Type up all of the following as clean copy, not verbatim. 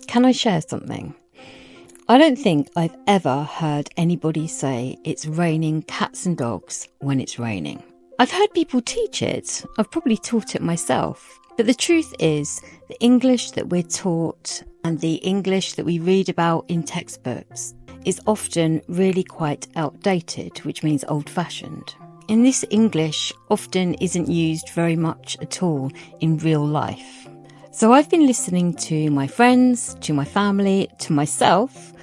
Can I share something? I don't think I've ever heard anybody say it's raining cats and dogs when it's raining. I've heard people teach it. I've probably taught it myself. But the truth is, the English that we're taught and the English that we read about in textbooks is often really quite outdated, which means old-fashioned. And this English often isn't used very much at all in real life. So I've been listening to my friends, to my family, to myself,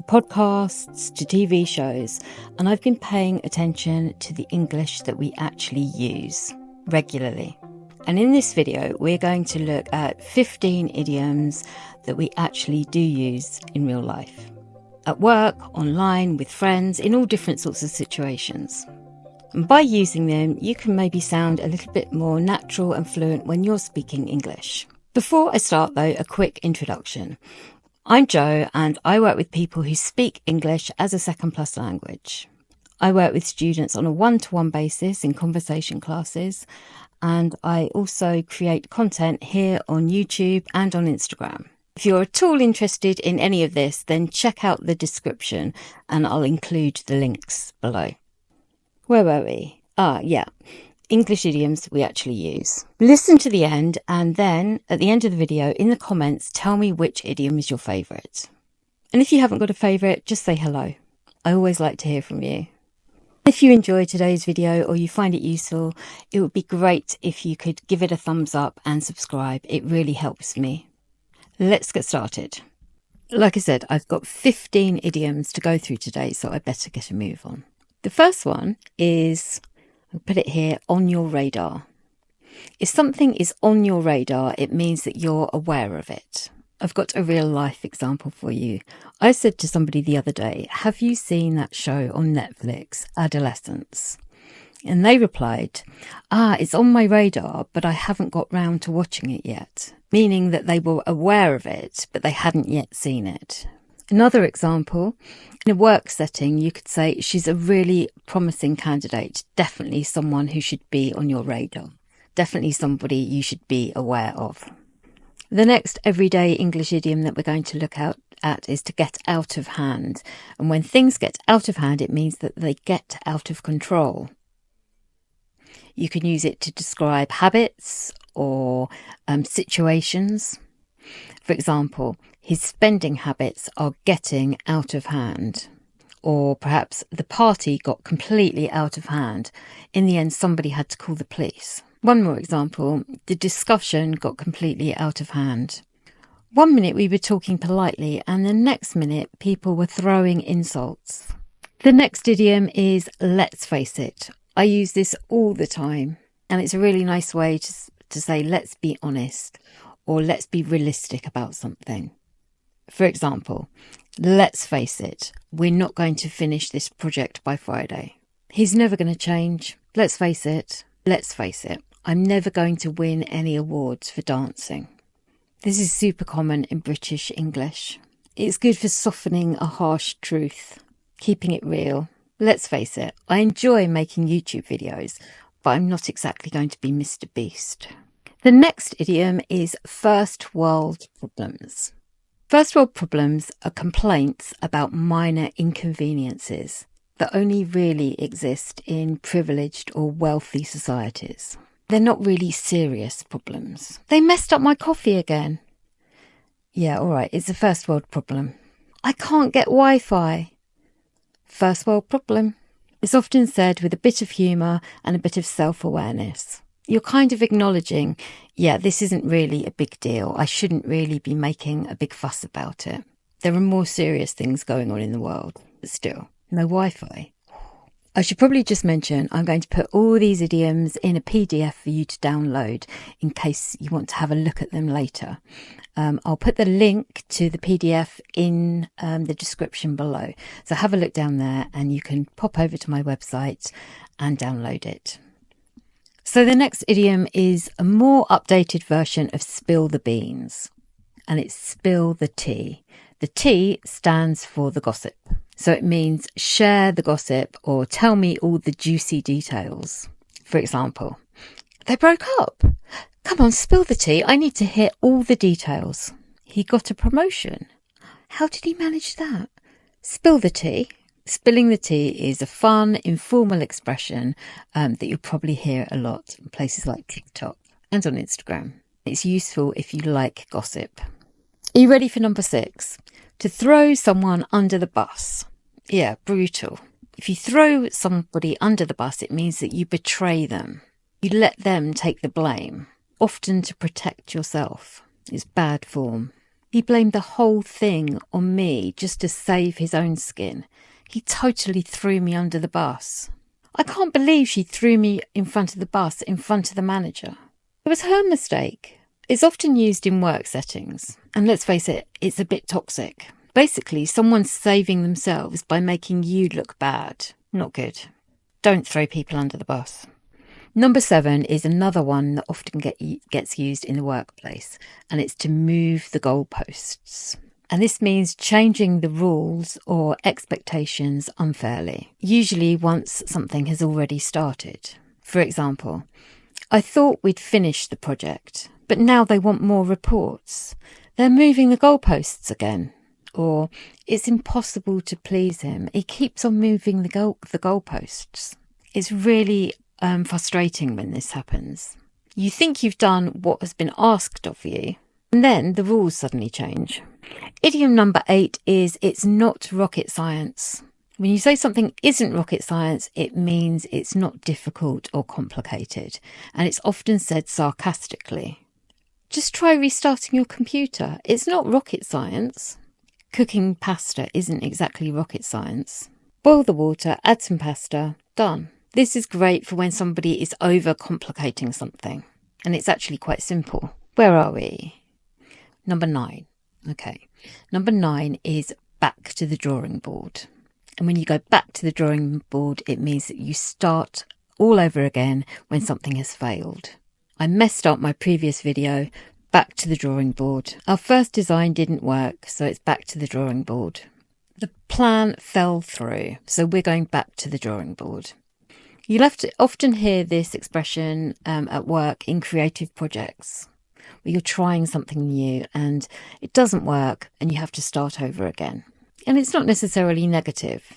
podcasts, to TV shows, and I've been paying attention to the English that we actually use regularly. And in this video, we're going to look at 15 idioms that we actually do use in real life. At work, online, with friends, in all different sorts of situations. And by using them, you can maybe sound a little bit more natural and fluent when you're speaking English. Before I start though, a quick introduction. I'm Jo and I work with people who speak English as a second plus language. I work with students on a one-to-one basis in conversation classes, and I also create content here on YouTube and on Instagram. If you're at all interested in any of this, then check out the description and I'll include the links below. Where were we? English idioms we actually use. Listen to the end and then at the end of the video in the comments tell me which idiom is your favourite. And if you haven't got a favourite, just say hello. I always like to hear from you. If you enjoyed today's video or you find it useful, it would be great if you could give it a thumbs up and subscribe. It really helps me. Let's get started. Like I said, I've got 15 idioms to go through today, so I better get a move on. The first one is, I'll put it here, on your radar. If something is on your radar, it means that you're aware of it. I've got a real life example for you. I said to somebody the other day, have you seen that show on Netflix, Adolescence? And they replied, it's on my radar, but I haven't got round to watching it yet. Meaning that they were aware of it, but they hadn't yet seen it. Another example, in a work setting, you could say she's a really promising candidate, definitely someone who should be on your radar, definitely somebody you should be aware of. The next everyday English idiom that we're going to look at is to get out of hand. And when things get out of hand, it means that they get out of control. You can use it to describe habits or situations. For example, his spending habits are getting out of hand. Or perhaps the party got completely out of hand. In the end, somebody had to call the police. One more example, the discussion got completely out of hand. 1 minute we were talking politely and the next minute people were throwing insults. The next idiom is let's face it. I use this all the time and it's a really nice way to say let's be honest or let's be realistic about something. For example, let's face it, we're not going to finish this project by Friday. He's never going to change. Let's face it. Let's face it. I'm never going to win any awards for dancing. This is super common in British English. It's good for softening a harsh truth, keeping it real. Let's face it, I enjoy making YouTube videos, but I'm not exactly going to be Mr. Beast. The next idiom is first world problems. First world problems are complaints about minor inconveniences that only really exist in privileged or wealthy societies. They're not really serious problems. They messed up my coffee again. Yeah, all right, it's a first world problem. I can't get Wi-Fi. First world problem. It's often said with a bit of humour and a bit of self-awareness. You're kind of acknowledging, yeah, this isn't really a big deal. I shouldn't really be making a big fuss about it. There are more serious things going on in the world, but still, no Wi-Fi. I should probably just mention I'm going to put all these idioms in a PDF for you to download in case you want to have a look at them later. I'll put the link to the PDF in the description below. So have a look down there and you can pop over to my website and download it. So the next idiom is a more updated version of spill the beans, and it's spill the tea. The T stands for the gossip. So it means share the gossip or tell me all the juicy details. For example, they broke up. Come on, spill the tea. I need to hear all the details. He got a promotion. How did he manage that? Spill the tea. Spilling the tea is a fun, informal expression that you'll probably hear a lot in places like TikTok and on Instagram. It's useful if you like gossip. Are you ready for number 6? To throw someone under the bus. Yeah, brutal. If you throw somebody under the bus, it means that you betray them. You let them take the blame, often to protect yourself. It's bad form. He blamed the whole thing on me just to save his own skin. He totally threw me under the bus. I can't believe she threw me in front of the bus, in front of the manager. It was her mistake. It's often used in work settings. And let's face it, it's a bit toxic. Basically, someone's saving themselves by making you look bad. Not good. Don't throw people under the bus. Number 7 is another one that often gets used in the workplace, and it's to move the goalposts. And this means changing the rules or expectations unfairly, usually once something has already started. For example, I thought we'd finished the project, but now they want more reports. They're moving the goalposts again. Or, it's impossible to please him. He keeps on moving the goalposts. It's really frustrating when this happens. You think you've done what has been asked of you, and then the rules suddenly change. Idiom number 8 is it's not rocket science. When you say something isn't rocket science, it means it's not difficult or complicated, and it's often said sarcastically. Just try restarting your computer. It's not rocket science. Cooking pasta isn't exactly rocket science. Boil the water, add some pasta, done. This is great for when somebody is overcomplicating something, and it's actually quite simple. Where are we? Number 9. Okay. Number 9 is back to the drawing board. And when you go back to the drawing board, it means that you start all over again when something has failed. I messed up my previous video. Back to the drawing board. Our first design didn't work, so it's back to the drawing board. The plan fell through, so we're going back to the drawing board. You'll often hear this expression at work in creative projects, where you're trying something new and it doesn't work and you have to start over again. And it's not necessarily negative.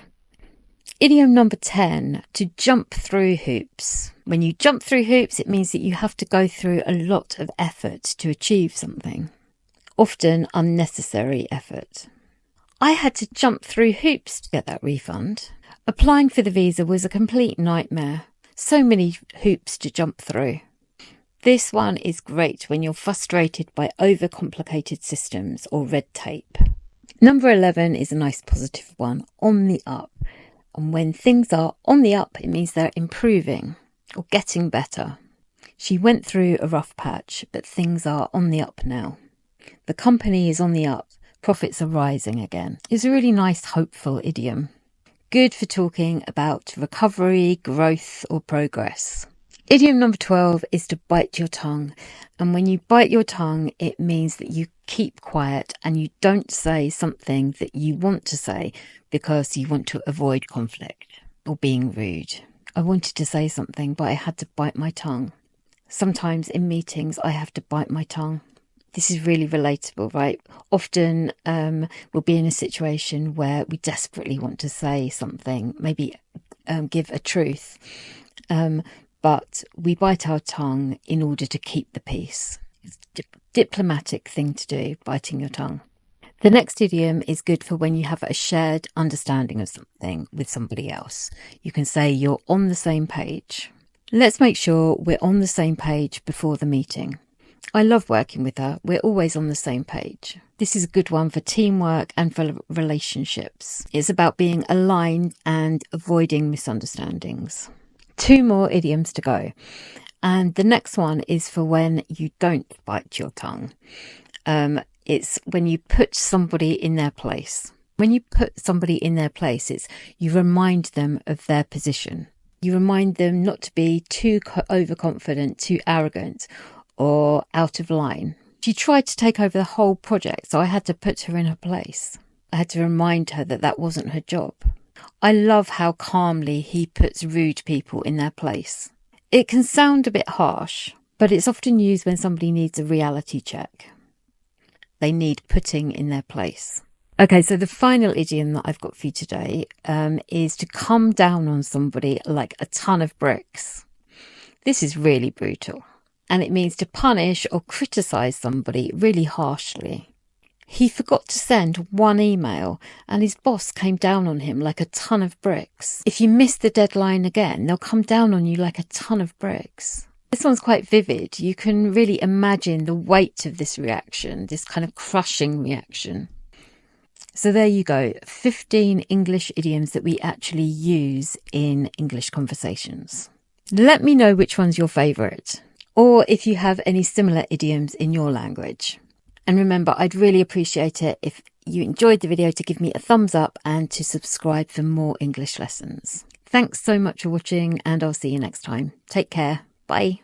Idiom number 10, to jump through hoops. When you jump through hoops, it means that you have to go through a lot of effort to achieve something, often unnecessary effort. I had to jump through hoops to get that refund. Applying for the visa was a complete nightmare. So many hoops to jump through. This one is great when you're frustrated by overcomplicated systems or red tape. Number 11 is a nice positive one, on the up. And when things are on the up, it means they're improving or getting better. She went through a rough patch, but things are on the up now. The company is on the up. Profits are rising again. It's a really nice, hopeful idiom. Good for talking about recovery, growth, or progress. Idiom number 12 is to bite your tongue. And when you bite your tongue, it means that you keep quiet and you don't say something that you want to say because you want to avoid conflict or being rude. I wanted to say something, but I had to bite my tongue. Sometimes in meetings, I have to bite my tongue. This is really relatable, right? Often we'll be in a situation where we desperately want to say something, maybe give a truth, but we bite our tongue in order to keep the peace. It's a diplomatic thing to do, biting your tongue. The next idiom is good for when you have a shared understanding of something with somebody else. You can say you're on the same page. Let's make sure we're on the same page before the meeting. I love working with her. We're always on the same page. This is a good one for teamwork and for relationships. It's about being aligned and avoiding misunderstandings. 2 more idioms to go. And the next one is for when you don't bite your tongue. It's when you put somebody in their place. When you put somebody in their place, it's you remind them of their position. You remind them not to be too overconfident, too arrogant, or out of line. She tried to take over the whole project, so I had to put her in her place. I had to remind her that that wasn't her job. I love how calmly he puts rude people in their place. It can sound a bit harsh, but it's often used when somebody needs a reality check. they need putting in their place. Okay, so the final idiom that I've got for you today is to come down on somebody like a ton of bricks. This is really brutal, and it means to punish or criticise somebody really harshly. He forgot to send one email and his boss came down on him like a ton of bricks. If you miss the deadline again, they'll come down on you like a ton of bricks. This one's quite vivid. You can really imagine the weight of this reaction, this kind of crushing reaction. So there you go, 15 English idioms that we actually use in English conversations. Let me know which one's your favourite, or if you have any similar idioms in your language. And remember, I'd really appreciate it if you enjoyed the video to give me a thumbs up and to subscribe for more English lessons. Thanks so much for watching, and I'll see you next time. Take care. Bye.